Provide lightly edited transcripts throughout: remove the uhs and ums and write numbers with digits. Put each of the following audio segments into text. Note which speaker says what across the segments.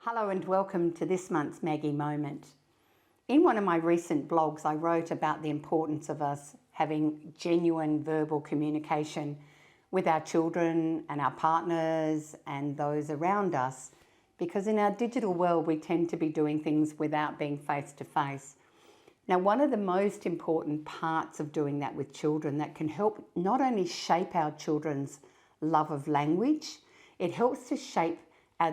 Speaker 1: Hello and welcome to this month's Maggie Moment. In one of my recent blogs, I wrote about the importance of us having genuine verbal communication with our children and our partners and those around us, because in our digital world, we tend to be doing things without being face to face. Now, one of the most important parts of doing that with children that can help not only shape our children's love of language, it helps to shape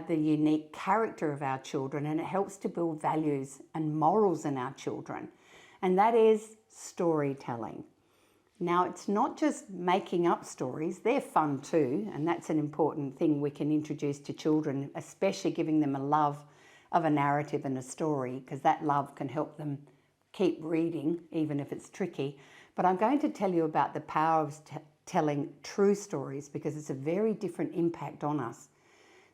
Speaker 1: the unique character of our children, and it helps to build values and morals in our children. And that is storytelling. Now, it's not just making up stories, they're fun too, and that's an important thing we can introduce to children, especially giving them a love of a narrative and a story, because that love can help them keep reading, even if it's tricky. But I'm going to tell you about the power of telling true stories, because it's a very different impact on us.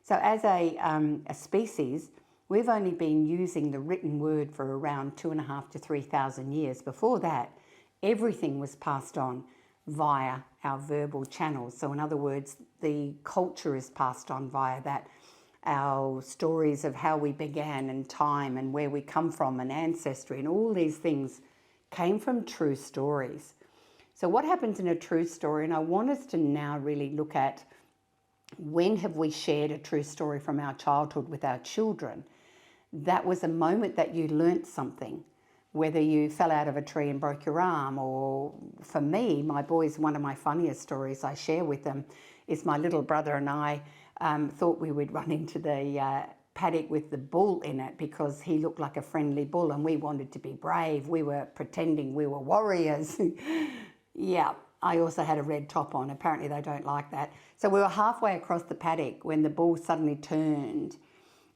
Speaker 1: So as a species, we've only been using the written word for around 2,500 to 3,000 years. Before that, everything was passed on via our verbal channels. So in other words, the culture is passed on via that. Our stories of how we began and time and where we come from and ancestry and all these things came from true stories. So what happens in a true story, and I want us to now really look at when have we shared a true story from our childhood with our children? That was a moment that you learnt something, whether you fell out of a tree and broke your arm, or for me, my boys, one of my funniest stories I share with them is my little brother and I thought we would run into the paddock with the bull in it because he looked like a friendly bull and we wanted to be brave. We were pretending we were warriors. Yeah. I also had a red top on. Apparently they don't like that. So we were halfway across the paddock when the bull suddenly turned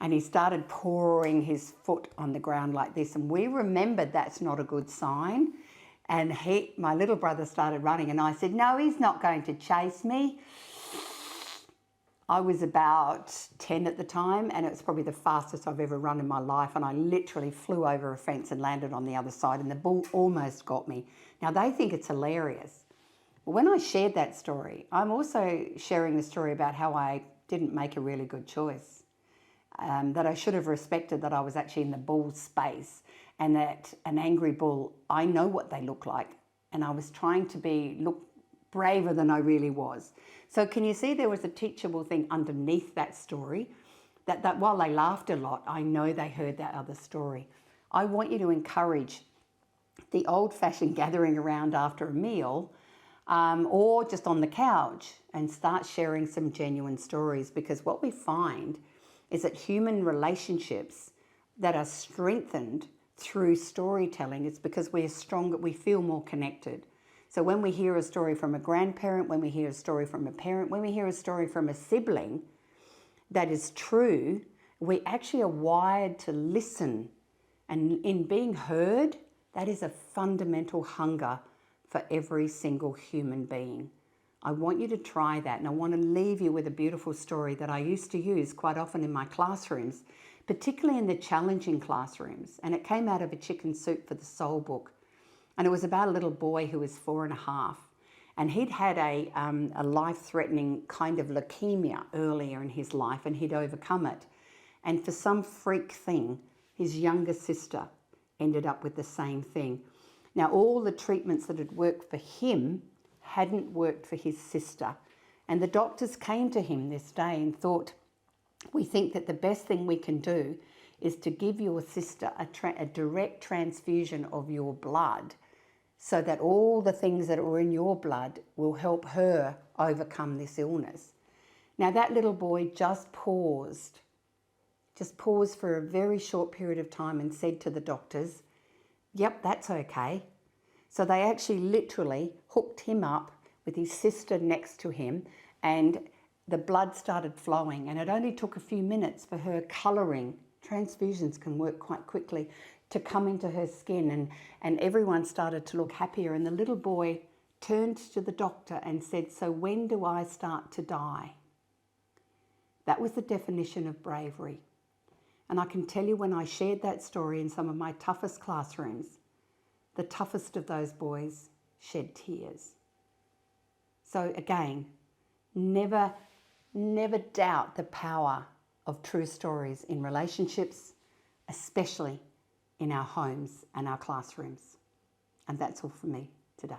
Speaker 1: and he started pawing his foot on the ground like this. And we remembered that's not a good sign. And my little brother started running and I said, no, he's not going to chase me. I was about 10 at the time and it was probably the fastest I've ever run in my life, and I literally flew over a fence and landed on the other side and the bull almost got me. Now they think it's hilarious. When I shared that story, I'm also sharing the story about how I didn't make a really good choice, that I should have respected that I was actually in the bull's space, and that an angry bull, I know what they look like, and I was trying to look braver than I really was. So can you see there was a teachable thing underneath that story, that while they laughed a lot, I know they heard that other story. I want you to encourage the old-fashioned gathering around after a meal, or just on the couch, and start sharing some genuine stories, because what we find is that human relationships that are strengthened through storytelling is because we're stronger, we feel more connected. So when we hear a story from a grandparent, when we hear a story from a parent, when we hear a story from a sibling that is true, we actually are wired to listen. And in being heard, that is a fundamental hunger for every single human being. I want you to try that, and I want to leave you with a beautiful story that I used to use quite often in my classrooms, particularly in the challenging classrooms, and it came out of a Chicken Soup for the Soul book, and it was about a little boy who was 4.5, and he'd had a life-threatening kind of leukemia earlier in his life, and he'd overcome it, and for some freak thing, his younger sister ended up with the same thing. Now, all the treatments that had worked for him hadn't worked for his sister. And the doctors came to him this day and thought, we think that the best thing we can do is to give your sister a direct transfusion of your blood, so that all the things that are in your blood will help her overcome this illness. Now, that little boy just paused for a very short period of time and said to the doctors, yep, that's okay. So they actually literally hooked him up with his sister next to him, and the blood started flowing, and it only took a few minutes for her colouring, transfusions can work quite quickly, to come into her skin, and everyone started to look happier. And the little boy turned to the doctor and said, so when do I start to die? That was the definition of bravery. And I can tell you, when I shared that story in some of my toughest classrooms, the toughest of those boys shed tears. So again, never doubt the power of true stories in relationships, especially in our homes and our classrooms. And that's all for me today.